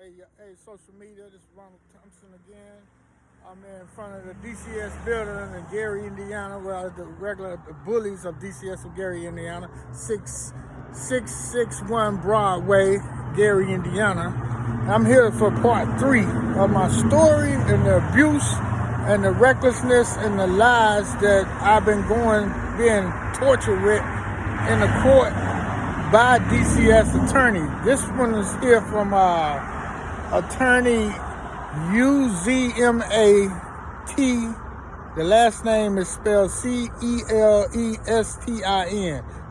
Hey, social media, this is Ronald Thompson again. I'm in front of the DCS building in Gary, Indiana, where the regular bullies of DCS of Gary, Indiana, 6661 Broadway, Gary, Indiana. I'm here for part 3 of my story and the abuse and the recklessness and the lies that I've been being tortured with in the court by DCS attorney. This one is here from attorney UZMAT. The last name is spelled CELESTIN.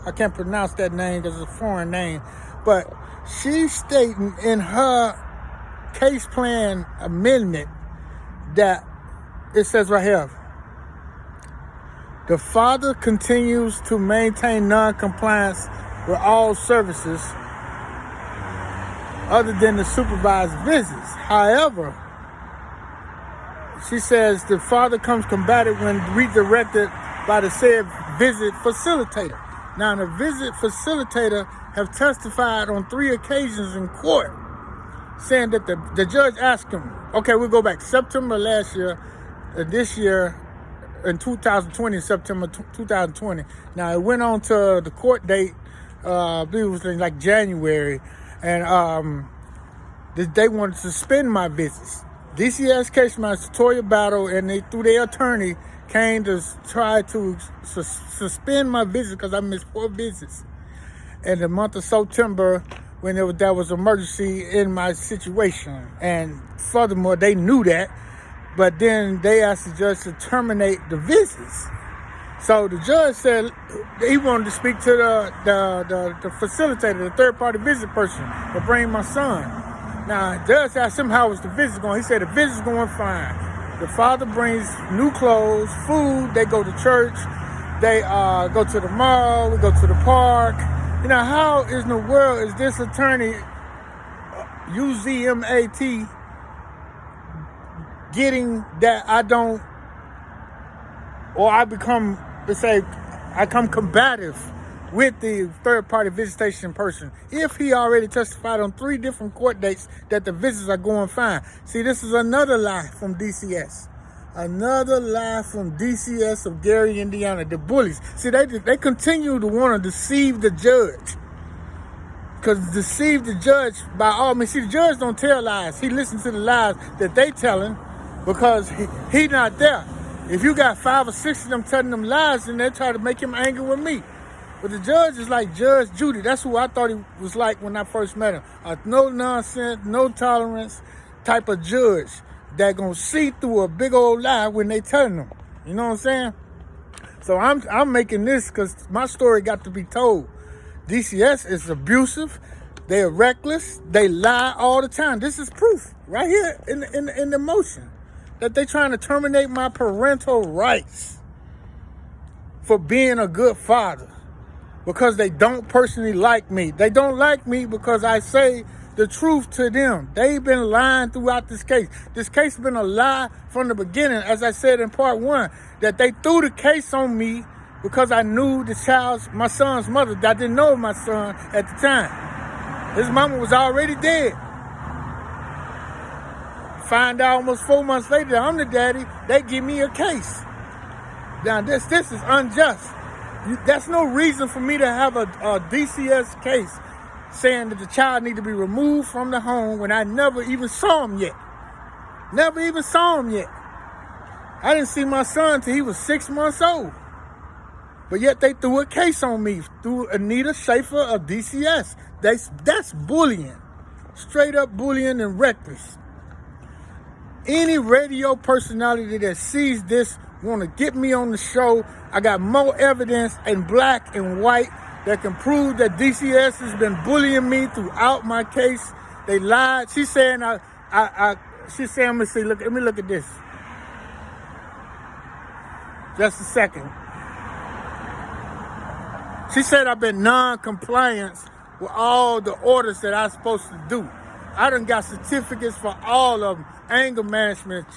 I can't pronounce that name because it's a foreign name. But she's stating in her case plan amendment that it says right here, the father continues to maintain non-compliance with all services other than the supervised visits. However, she says the father comes combative when redirected by the said visit facilitator. Now, the visit facilitator have testified on 3 occasions in court, saying that the judge asked him, okay, we'll go back September last year, this year, in 2020, September 2020. Now, it went on to the court date, I believe it was in like January, and they wanted to suspend my visits. DCS case master Toya Battle and they, through their attorney, came to try to suspend my visits because I missed 4 visits in the month of September when there was emergency in my situation. And furthermore, they knew that, but then they asked the judge to terminate the visits. So the judge said he wanted to speak to the facilitator, the third-party visit person, to bring my son. Now, the judge asked him how was the visit going. He said the visit's going fine. The father brings new clothes, food. They go to church. They go to the mall. We go to the park. You know, how in the world is this attorney, UZMAT, getting that I become, let's say, I come combative with the third-party visitation person if he already testified on 3 different court dates that the visits are going fine? See, this is another lie from DCS. Another lie from DCS of Gary, Indiana, the bullies. See, they continue to want to deceive the judge. Because deceive the judge by all means. See, the judge don't tell lies. He listens to the lies that they telling because he not there. If you got 5 or 6 of them telling them lies, then they try to make him angry with me. But the judge is like Judge Judy. That's who I thought he was like when I first met him. A no nonsense, no tolerance type of judge that gonna see through a big old lie when they telling them. You know what I'm saying? So I'm making this because my story got to be told. DCS is abusive. They are reckless. They lie all the time. This is proof right here in the motion that they trying to terminate my parental rights for being a good father because they don't personally like me. They don't like me because I say the truth to them. They've been lying throughout this case. This case has been a lie from the beginning, as I said in part 1, that they threw the case on me because I knew my son's mother. I didn't know my son at the time. His mama was already dead. Find out almost 4 months later that I'm the daddy, they give me a case. Now, this is unjust. That's no reason for me to have a DCS case saying that the child need to be removed from the home when I never even saw him yet. Never even saw him yet. I didn't see my son till he was 6 months old. But yet they threw a case on me through Anita Schaefer of DCS. That's bullying. Straight up bullying and reckless. Any radio personality that sees this want to get me on the show. I got more evidence in black and white that can prove that DCS has been bullying me throughout my case. They lied. She's saying she's saying, let me look at this. Just a second. She said I've been non-compliance with all the orders that I'm supposed to do. I done got certificates for all of them. Anger management,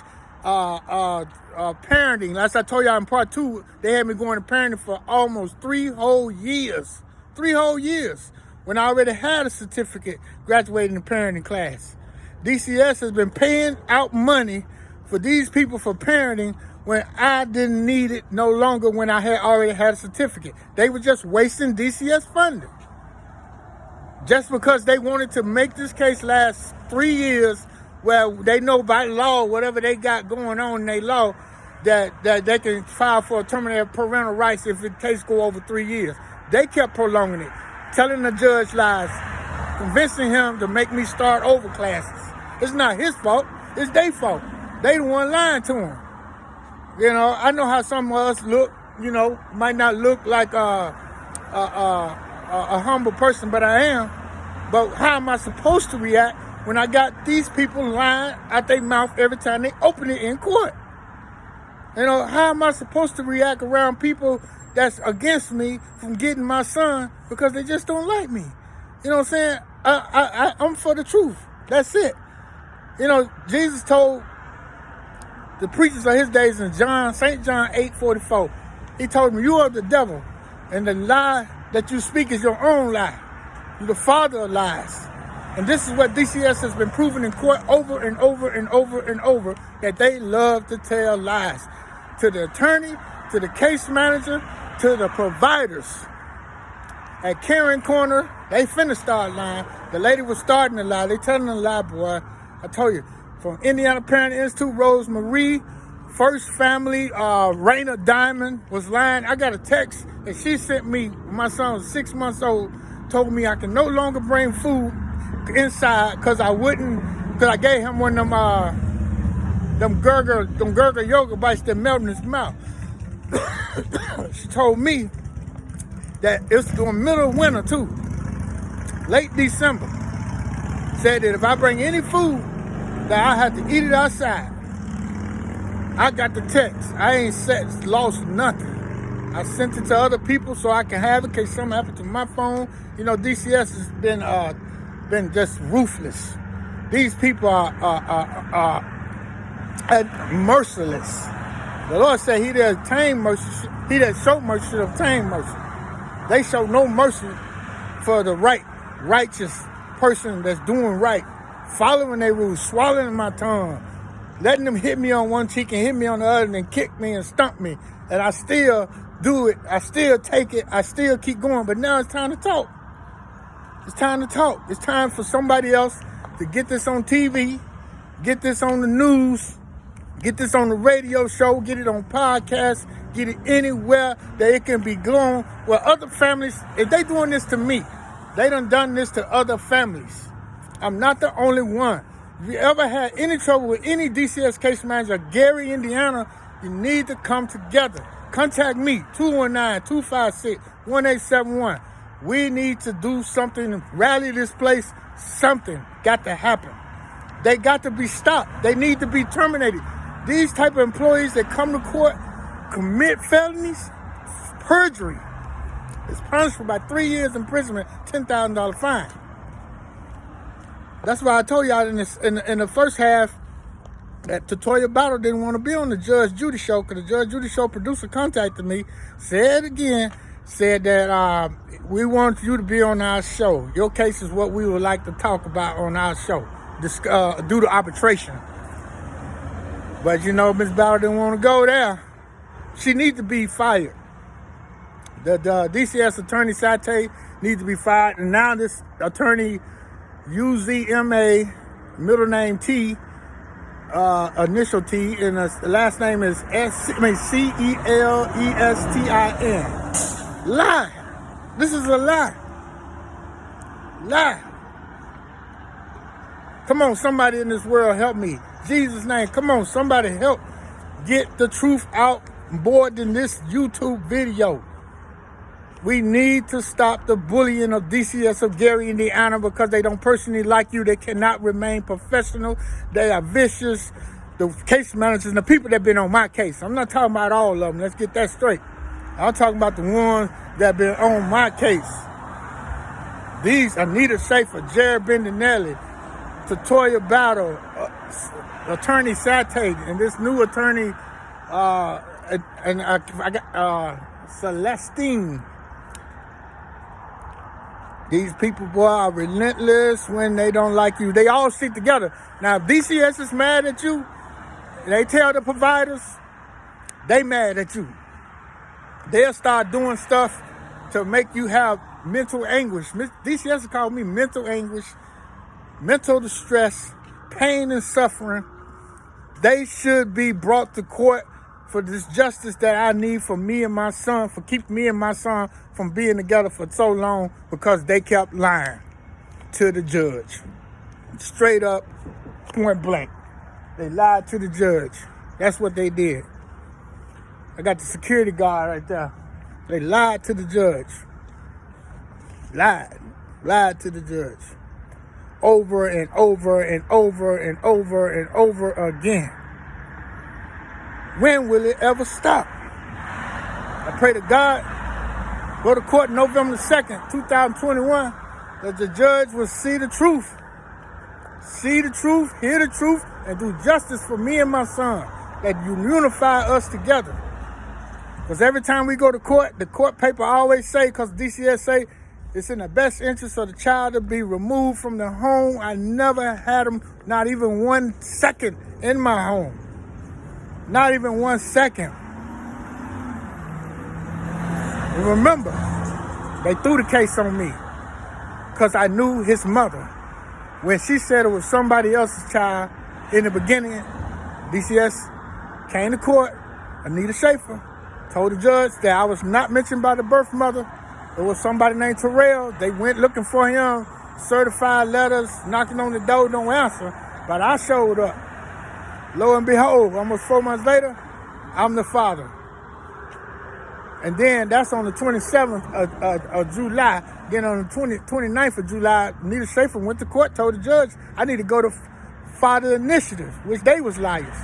parenting. As I told y'all in part 2, they had me going to parenting for almost 3 whole years. 3 whole years. When I already had a certificate graduating the parenting class. DCS has been paying out money for these people for parenting when I didn't need it no longer, when I had already had a certificate. They were just wasting DCS funding. Just because they wanted to make this case last 3 years, where they know by law, whatever they got going on in their law, that they can file for a terminated parental rights if the case go over 3 years. They kept prolonging it, telling the judge lies, convincing him to make me start over classes. It's not his fault. It's their fault. They the one lying to him. You know, I know how some of us look, you know, might not look like a humble person, but I am. But how am I supposed to react when I got these people lying out their mouth every time they open it in court? You know, how am I supposed to react around people that's against me from getting my son because they just don't like me? You know what I'm saying? I'm for the truth. That's it. You know, Jesus told the preachers of his days in St. John 8:44, he told them, you are the devil, and the lie that you speak is your own lie. You're the father of lies. And this is what DCS has been proven in court over and over and over and over, that they love to tell lies. To the attorney, to the case manager, to the providers. At Karen Corner, they finna start lying. The lady was starting to lie. They telling a lie, boy. I told you. From Indiana Parent Institute, Rose Marie, First Family, Raina Diamond was lying. I got a text that she sent me. My son was 6 months old. Told me I can no longer bring food inside because I gave him one of them Gurgle yoga bites that melt in his mouth. She told me that it's the middle of winter too, late December. Said that if I bring any food, that I have to eat it outside. I got the text. I ain't lost nothing. I sent it to other people so I can have it in case something happened to my phone. You know, DCS has been just ruthless. These people are merciless. The Lord said he that obtain mercy, he that show mercy should obtain mercy. They show no mercy for the righteous person that's doing right, following their rules, swallowing my tongue, letting them hit me on one cheek and hit me on the other and then kick me and stump me. And I still do it. I still take it. I still keep going. But now it's time to talk. It's time to talk. It's time for somebody else to get this on TV, get this on the news, get this on the radio show, get it on podcasts, get it anywhere that it can be grown. Well, other families, if they doing this to me, they done this to other families. I'm not the only one. If you ever had any trouble with any DCS case manager, Gary, Indiana, you need to come together. Contact me, 219-256-1871. We need to do something, rally this place. Something got to happen. They got to be stopped. They need to be terminated. These type of employees that come to court, commit felonies, perjury, is punishable by 3 years imprisonment, $10,000 fine. That's why I told y'all in the first half that Toya Battle didn't want to be on the Judge Judy show, because the Judge Judy show producer contacted me, said that we want you to be on our show. Your case is what we would like to talk about on our show, due to arbitration. But you know, Ms. Battle didn't want to go there. She needs to be fired. The DCS attorney Satay needs to be fired, and now this attorney UZMA, middle name T, initial T, and the last name is CELESTIN. Lie. This is a lie. Lie. Come on, somebody in this world help me. Jesus' name, come on, somebody help get the truth out more than this YouTube video. We need to stop the bullying of DCS of Gary, Indiana, because they don't personally like you. They cannot remain professional. They are vicious. The case managers and the people that have been on my case. I'm not talking about all of them. Let's get that straight. I'm talking about the ones that have been on my case. These Anita Schaefer, Jared Bendinelli, Toya Battle, Attorney Satay, and this new attorney, I got Celestine. These people, boy, are relentless when they don't like you. They all stick together. Now, if DCS is mad at you, they tell the providers, they mad at you. They'll start doing stuff to make you have mental anguish. DCS called me mental anguish, mental distress, pain and suffering. They should be brought to court for this justice that I need for me and my son, for keeping me and my son from being together for so long because they kept lying to the judge. Straight up, point blank. They lied to the judge. That's what they did. I got the security guard right there. They lied to the judge. Lied to the judge. Over and over and over and over and over again. When will it ever stop? I pray to God, go to court November 2nd, 2021, that the judge will see the truth. See the truth, hear the truth, and do justice for me and my son. That you unify us together. Because every time we go to court, the court paper always say, because DCS say, it's in the best interest of the child to be removed from the home. I never had him, not even 1 second in my home. Not even 1 second. And remember, they threw the case on me because I knew his mother. When she said it was somebody else's child in the beginning, DCS came to court, Anita Schaefer, told the judge that I was not mentioned by the birth mother. It was somebody named Terrell. They went looking for him, certified letters, knocking on the door, no answer. But I showed up. Lo and behold, almost 4 months later, I'm the father. And then that's on the 27th of July. Then on the 29th of July, Anita Schaefer went to court, told the judge, I need to go to Father Initiative, which they was liars,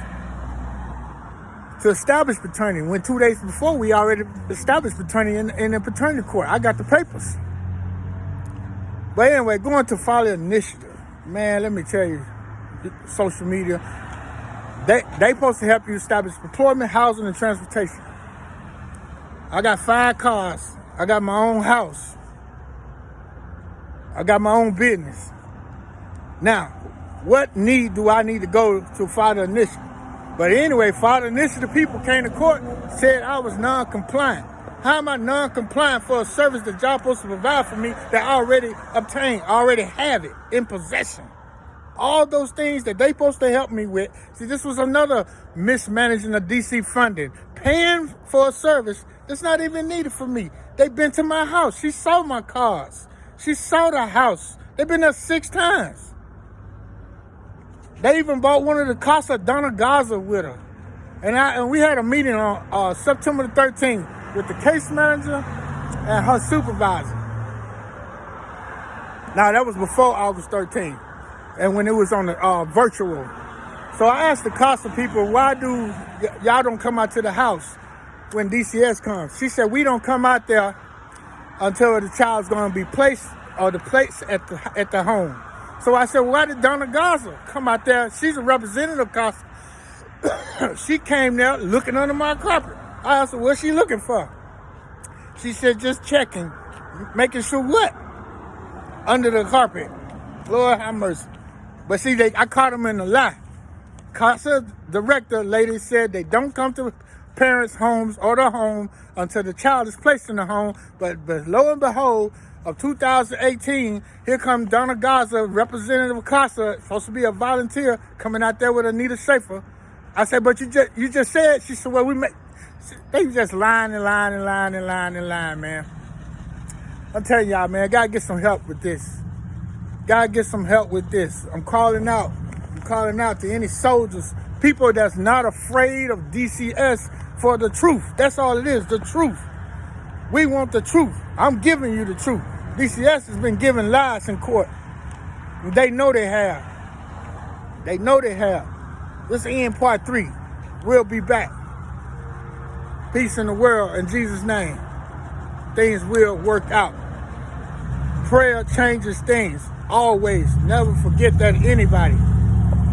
to establish paternity. When 2 days before, we already established paternity in the paternity court. I got the papers. But anyway, going to Father Initiative, man, let me tell you, social media, they supposed to help you establish employment, housing, and transportation. I got 5 cars. I got my own house. I got my own business. Now, what need do I need to go to Father Initiative? But anyway, Father Initiative people came to court, said I was non-compliant. How am I non-compliant for a service that y'all supposed to provide for me that I already obtained, already have it in possession? All those things that they supposed to help me with. See, this was another mismanaging of DC funding. Paying for a service that's not even needed for me. They've been to my house. She saw my cars. She saw the house. They've been there 6 times. They even bought one of the Casa Donna Gaza with her. And we had a meeting on September the 13th with the case manager and her supervisor. Now, that was before August 13th. And when it was on the virtual. So I asked the Casa people, why do y'all don't come out to the house when DCS comes? She said, we don't come out there until the child's going to be placed or the place at the home. So I said, why did Donna Gaza come out there? She's a representative of Casa. She came there looking under my carpet. I asked her, what's she looking for? She said, just checking, making sure what? Under the carpet. Lord have mercy. But see, I caught them in a lie. Casa director lady said they don't come to parents' homes or the home until the child is placed in the home. But lo and behold, of 2018, here comes Donna Gaza, representative of Casa, supposed to be a volunteer, coming out there with Anita Schaefer. I said, but you just said. She said, well, they just lying, man. I'm telling y'all, man, gotta get some help with this. Gotta get some help with this. I'm calling out to any soldiers, people that's not afraid of DCS for the truth. That's all it is, the truth. We want the truth. I'm giving you the truth. DCS has been giving lies in court. And they know they have. They know they have. This ends part 3. We'll be back. Peace in the world in Jesus' name. Things will work out. Prayer changes things. Always. Never forget that anybody.